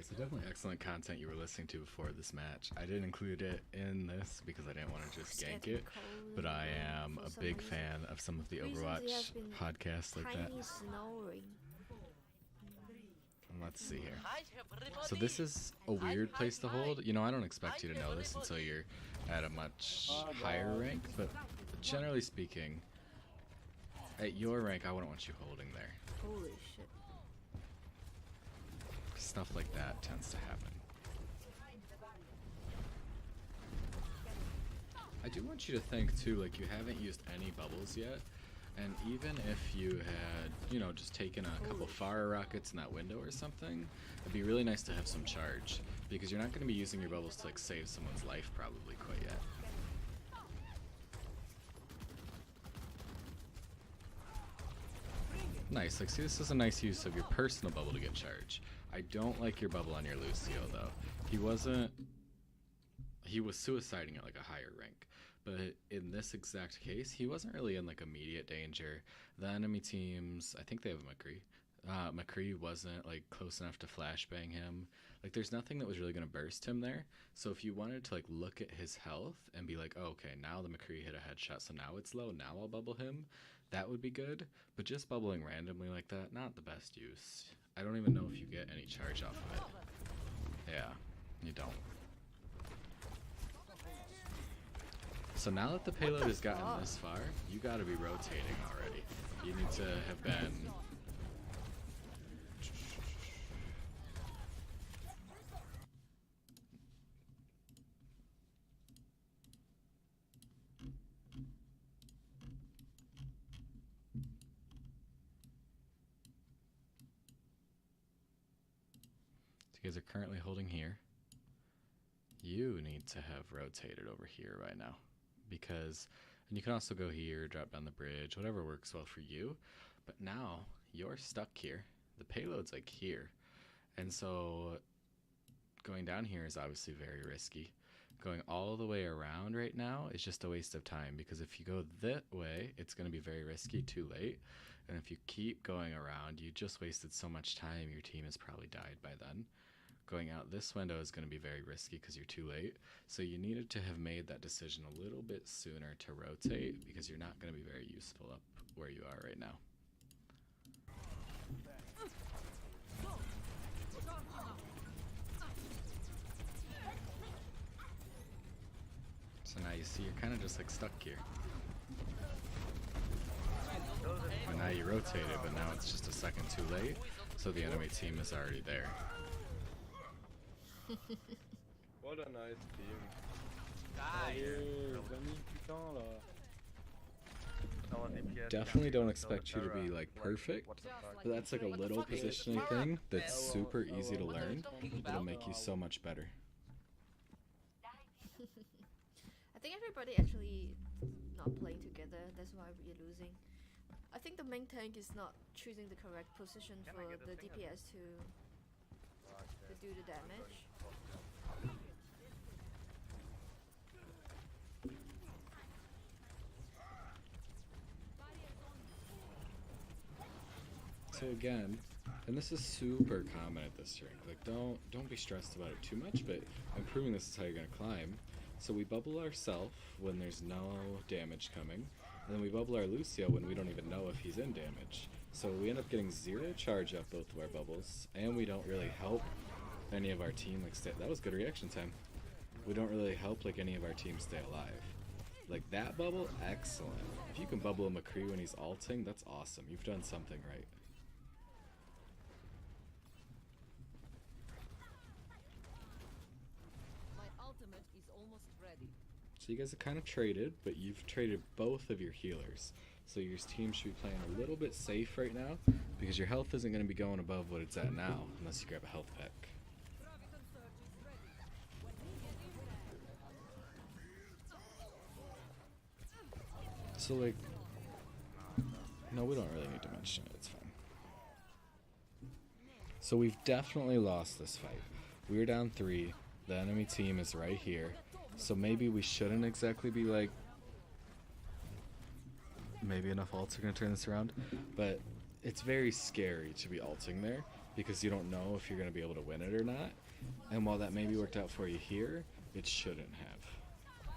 Alright, so definitely excellent content you were listening to before this match. I didn't include it in this because I didn't want to just gank it, but I am a big fan of some of the Overwatch podcasts like that. And let's see here. So this is a weird place to hold. You know, I don't expect you to know this until you're at a much higher rank, but generally speaking, at your rank, I wouldn't want you holding there. Holy shit. Stuff like that tends to happen. I do want you to think too, like you haven't used any bubbles yet, and even if you had, you know, just taken a couple fire rockets in that window or something, it'd be really nice to have some charge, because you're not going to be using your bubbles to like save someone's life probably quite yet. Nice, like see, this is a nice use of your personal bubble to get charge. I don't like your bubble on your Lucio though. He was suiciding at like a higher rank, but in this exact case, he wasn't really in like immediate danger. The enemy teams, I think they have a McCree. McCree wasn't like close enough to flashbang him. Like there's nothing that was really going to burst him there. So if you wanted to like look at his health and be like, oh, okay, now the McCree hit a headshot, so now it's low, now I'll bubble him. That would be good, but just bubbling randomly like that, not the best use. I don't even know if you get any charge off of it. Yeah, you don't. So now that the payload has gotten this far, you gotta be rotating already. You need to have been... You guys are currently holding here. You need to have rotated over here right now, because, and you can also go here, drop down the bridge, whatever works well for you, but now you're stuck here. The payload's like here, and so going down here is obviously very risky. Going all the way around right now is just a waste of time, because if you go that way, it's going to be very risky too late, and if you keep going around, you just wasted so much time, your team has probably died by then. Going out this window is going to be very risky because you're too late. So you needed to have made that decision a little bit sooner to rotate, because you're not going to be very useful up where you are right now. So now you see you're kind of just like stuck here. And now you rotated, but now it's just a second too late. So the enemy team is already there. What a nice team. Definitely don't expect you to be like perfect, but that's like a little positioning thing that's super easy to learn. It'll make you so much better. I think everybody actually not playing together, that's why we're losing. I think the main tank is not choosing the correct position for the DPS to do the damage. So again, and this is super common at this rank, like don't be stressed about it too much, but I'm proving this is how you're gonna climb. So we bubble ourselves when there's no damage coming, and then we bubble our Lucio when we don't even know if he's in damage. So we end up getting 0 charge off both of our bubbles, and we don't really help any of our team like stay. That was good reaction time. We don't really help like any of our team stay alive. Like that bubble, excellent. If you can bubble a McCree when he's ulting, that's awesome. You've done something right. So you guys have kind of traded, but you've traded both of your healers. So your team should be playing a little bit safe right now, because your health isn't going to be going above what it's at now, unless you grab a health pack. So like, no, we don't really need to mention it, it's fine. So we've definitely lost this fight. We're down 3, the enemy team is right here. So maybe we shouldn't exactly be like, maybe enough ults are going to turn this around, but it's very scary to be ulting there, because you don't know if you're going to be able to win it or not. And while that maybe worked out for you here, it shouldn't have.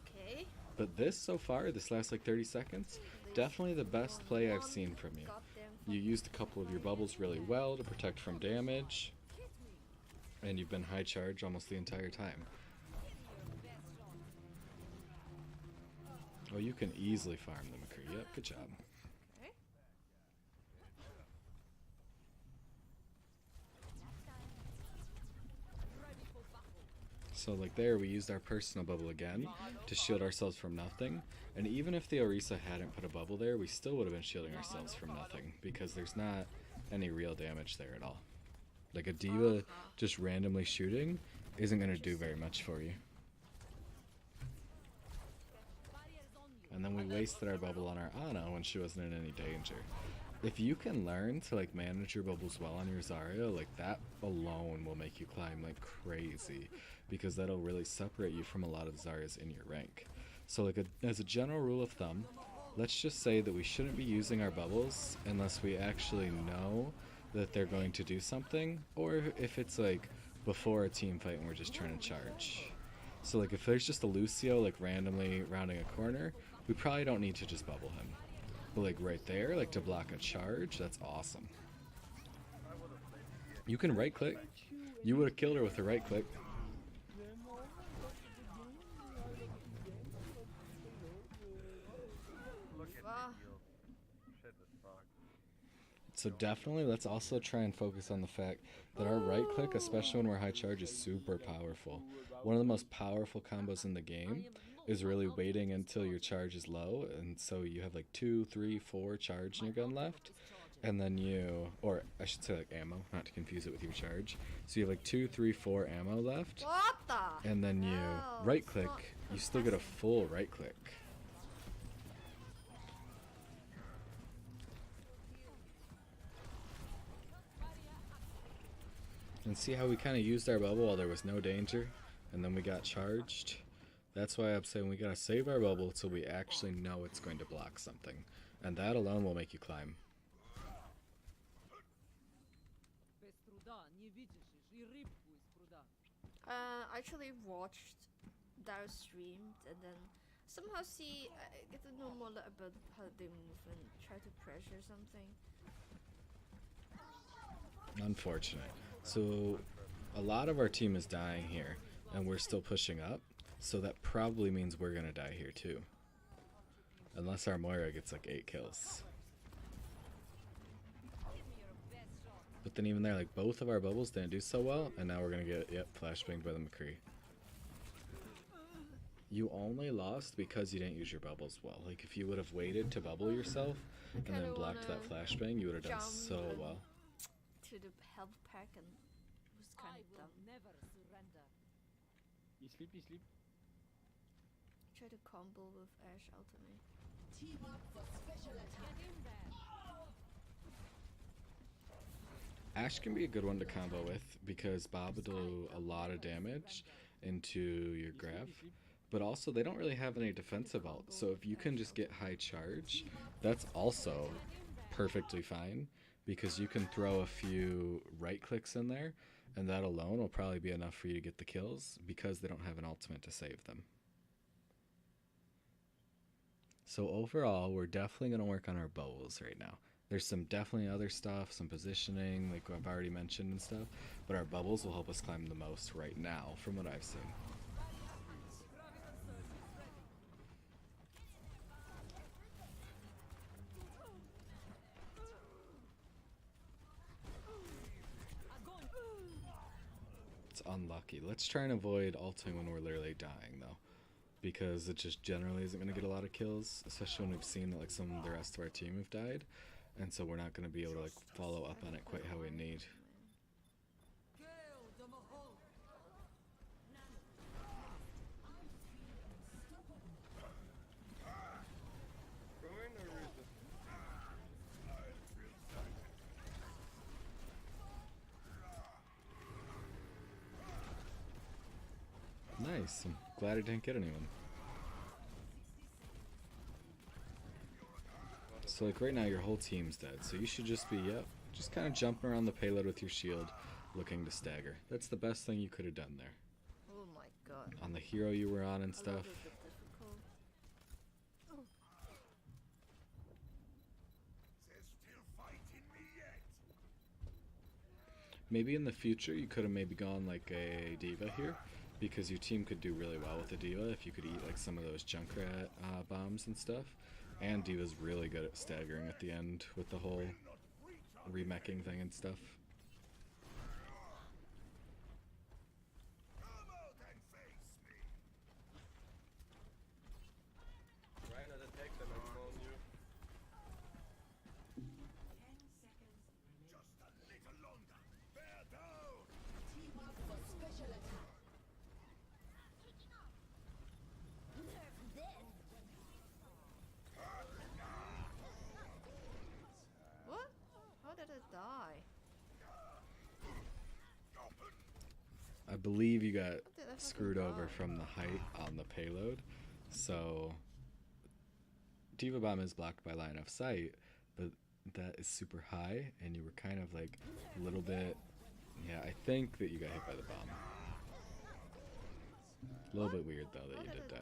Okay. But this so far, this last like 30 seconds, definitely the best play I've seen from you. You used a couple of your bubbles really well to protect from damage, and you've been high charge almost the entire time. Oh, you can easily farm the McCree. Yep, good job. Okay. So like there, we used our personal bubble again to shield ourselves from nothing. And even if the Orisa hadn't put a bubble there, we still would have been shielding ourselves from nothing, because there's not any real damage there at all. Like a D.Va just randomly shooting isn't going to do very much for you. And then we wasted our bubble on our Ana when she wasn't in any danger. If you can learn to like manage your bubbles well on your Zarya, like that alone will make you climb like crazy, because that'll really separate you from a lot of Zaryas in your rank. So like as a general rule of thumb, let's just say that we shouldn't be using our bubbles unless we actually know that they're going to do something, or if it's like before a team fight and we're just trying to charge. So like if there's just a Lucio like randomly rounding a corner, we probably don't need to just bubble him. But like right there, like to block a charge, that's awesome. You can right click. You would have killed her with a right click. So definitely let's also try and focus on the fact that our right click, especially when we're high charge, is super powerful. One of the most powerful combos in the game is really waiting until your charge is low, and so you have like 2, 3, 4 charge in your gun left, and then you, or I should say like ammo, not to confuse it with your charge. So you have like 2, 3, 4 ammo left, What the? and then you hell? right click, you still get a full right click. And see how we kind of used our bubble while there was no danger, and then we got charged? That's why I'm saying we gotta save our bubble till we actually know it's going to block something. And that alone will make you climb. I actually watched their stream and then somehow see, I get to know more about how they move and try to pressure something. Unfortunate. So a lot of our team is dying here, and we're still pushing up, so that probably means we're gonna die here too. Unless our Moira gets like 8 kills. But then even there, like both of our bubbles didn't do so well, and now we're gonna get, yep, flashbanged by the McCree. You only lost because you didn't use your bubbles well. Like if you would have waited to bubble yourself and then blocked that flashbang, you would have done so well. To the health pack, and it was kind of dumb. Never surrender. You sleep, you sleep. Try to combo with Ashe ultimate. Team up for special attack. Get in there. Ashe can be a good one to combo with because Bob will do a lot of damage into your grab, but also they don't really have any defensive ult, so if you can just get high charge, that's also perfectly fine, because you can throw a few right clicks in there, and that alone will probably be enough for you to get the kills because they don't have an ultimate to save them. So overall, we're definitely going to work on our bows right now. There's some definitely other stuff, some positioning, like I've already mentioned and stuff, but our bubbles will help us climb the most right now, from what I've seen. It's unlucky. Let's try and avoid ulting when we're literally dying, though, because it just generally isn't going to get a lot of kills, especially when we've seen that like some of the rest of our team have died. And so we're not going to be able to like follow up on it quite how we need. Nice. I'm glad I didn't get anyone. So like right now your whole team's dead, so you should just be, yep, Just kind of jumping around the payload with your shield, looking to stagger. That's the best thing you could have done there. Oh my god. On the hero you were on and A stuff. little bit difficult. Maybe in the future you could have maybe gone like a diva here, because your team could do really well with a diva if you could eat like some of those Junkrat bombs and stuff. And diva's really good at staggering at the end with the whole remeching thing and stuff. What? How did it die? I believe you got How did I fucking screwed over die? from the height on the payload. So Diva Bomb is blocked by line of sight, but that is super high and you were kind of like a little bit, yeah, I think that you got hit by the bomb. A little bit weird though that How you did did it die.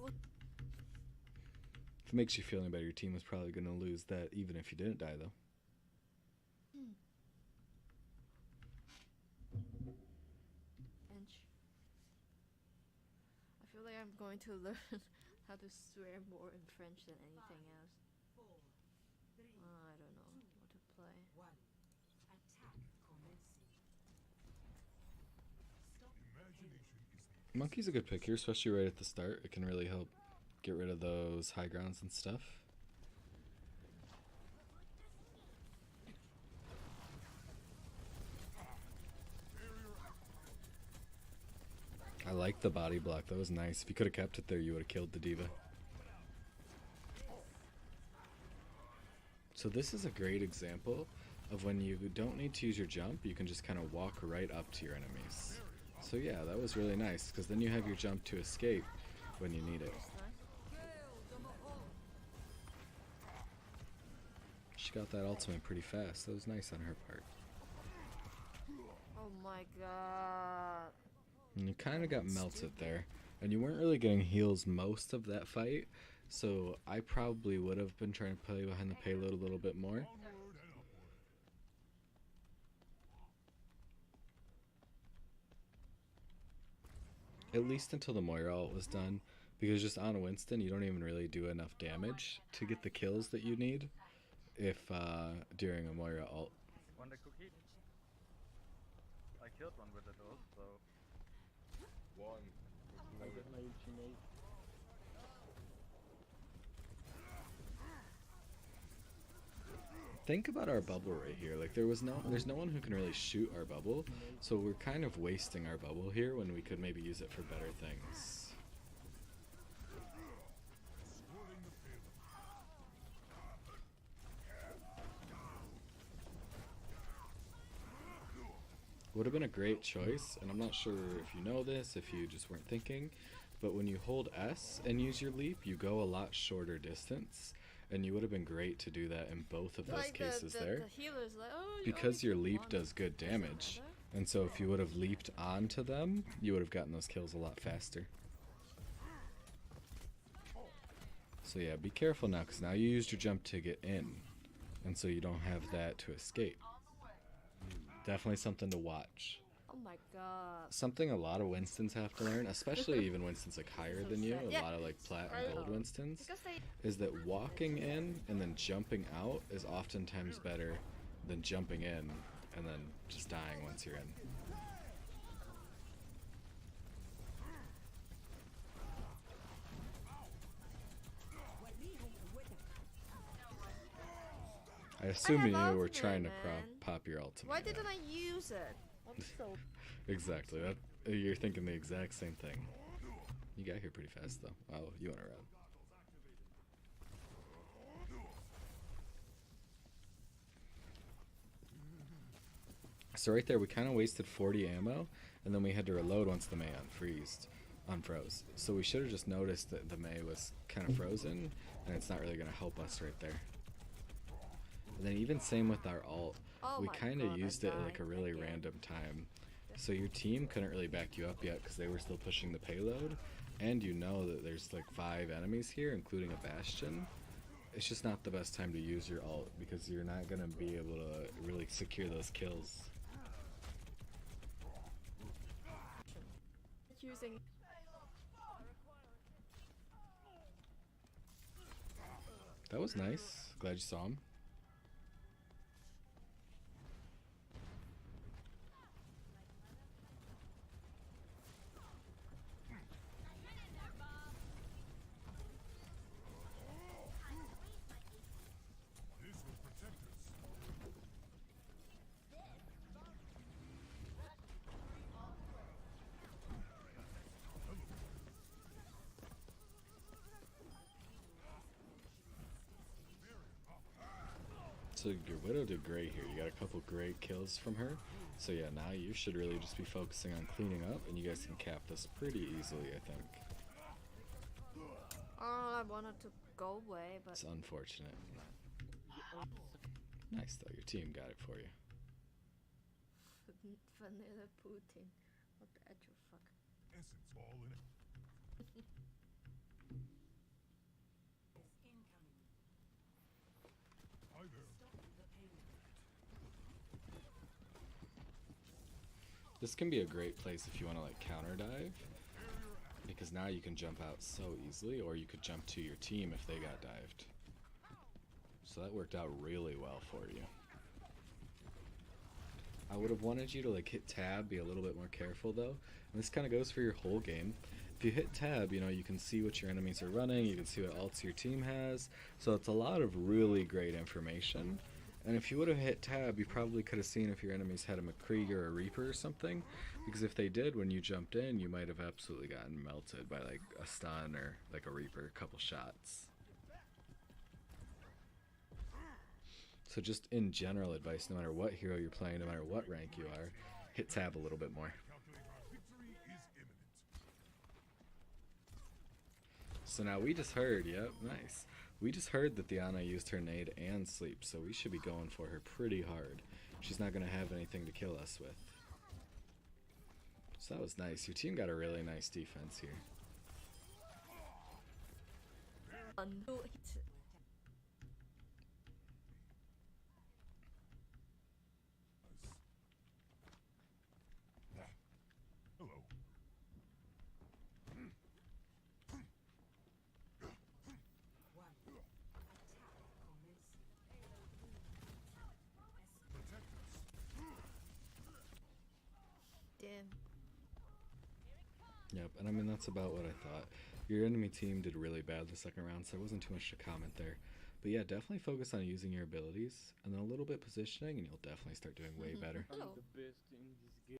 What? If it makes you feel any better, your team was probably going to lose that even if you didn't die though. Inch. I feel like I'm going to learn how to swear more in French than anything else. I don't know what to play. Monkey's a good pick here, especially right at the start. It can really help get rid of those high grounds and stuff. I like the body block. That was nice. If you could have kept it there, you would have killed the diva. So this is a great example of when you don't need to use your jump, you can just kind of walk right up to your enemies. So yeah, that was really nice, because then you have your jump to escape when you need it. She got that ultimate pretty fast. That was nice on her part. Oh my god. And you kind of got melted there. And you weren't really getting heals most of that fight. So I probably would have been trying to play behind the payload a little bit more. At least until the Moira ult was done. Because just on Winston, you don't even really do enough damage to get the kills that you need if during a Moira ult. Want a cookie? I killed one with it also. One. I get my ultimate. Think about our bubble right here. Like there's no one who can really shoot our bubble, so we're kind of wasting our bubble here when we could maybe use it for better things. Would have been a great choice, and I'm not sure if you know this, if you just weren't thinking, but when you hold S and use your leap, you go a lot shorter distance. And you would have been great to do that in both of those Like cases there. the healer's like, oh, you Because only your do leap one. does good Doesn't damage. matter. And so if you would have leaped onto them, you would have gotten those kills a lot faster. So yeah, be careful now, because now you used your jump to get in. And so you don't have that to escape. Definitely something to watch. Oh my god. Something a lot of Winstons have to learn, especially even Winstons like higher So than you, sad. a Yeah. lot of like plat I and gold know. Winstons, Because they is that walking in and then jumping out is oftentimes better than jumping in and then just dying once you're in. I assume have you were ultimate, trying to man. pop your ultimate. why yeah. didn't I use it? I'm so Exactly. That you're thinking the exact same thing. You got here pretty fast though. Oh, you went around. So right there, we kind of wasted 40 ammo, and then we had to reload once the Mei unfroze. So we should have just noticed that the Mei was kind of frozen, and it's not really going to help us right there. And then even same with our ult, Oh we my kind God, of I used it at like a died really again. random time. So your team couldn't really back you up yet because they were still pushing the payload. And you know that there's like 5 enemies here, including a Bastion. It's just not the best time to use your ult because you're not going to be able to really secure those kills. Using That was nice. Glad you saw him. So your Widow did great here. You got a couple great kills from her. So yeah, now you should really just be focusing on cleaning up, and you guys can cap this pretty easily, I think. Oh, I wanted to go away, but It's unfortunate. Nice though, your team got it for you. vanilla pudding. What the actual fuck? Essence all in it. Hi there. This can be a great place if you want to like counter dive, because now you can jump out so easily, or you could jump to your team if they got dived. So that worked out really well for you. I would have wanted you to like hit tab, be a little bit more careful though. And this kind of goes for your whole game. If you hit tab, you know, you can see what your enemies are running, you can see what ults your team has. So it's a lot of really great information. And if you would have hit tab, you probably could have seen if your enemies had a McCree or a Reaper or something. Because if they did, when you jumped in, you might have absolutely gotten melted by like a stun or like a Reaper, a couple shots. So just in general advice, no matter what hero you're playing, no matter what rank you are, hit tab a little bit more. Calculate our victory is imminent. So now we just heard, yep, nice. We just heard that the Ana used her nade and sleep, so we should be going for her pretty hard. She's not going to have anything to kill us with. So that was nice. Your team got a really nice defense here. Undo it. Hello. Protect us. Damn. Yep, and I mean, that's about what I thought. Your enemy team did really bad the second round, so there wasn't too much to comment there. But yeah, definitely focus on using your abilities, and then a little bit positioning, and you'll definitely start doing way better. Hello. I'm the best in this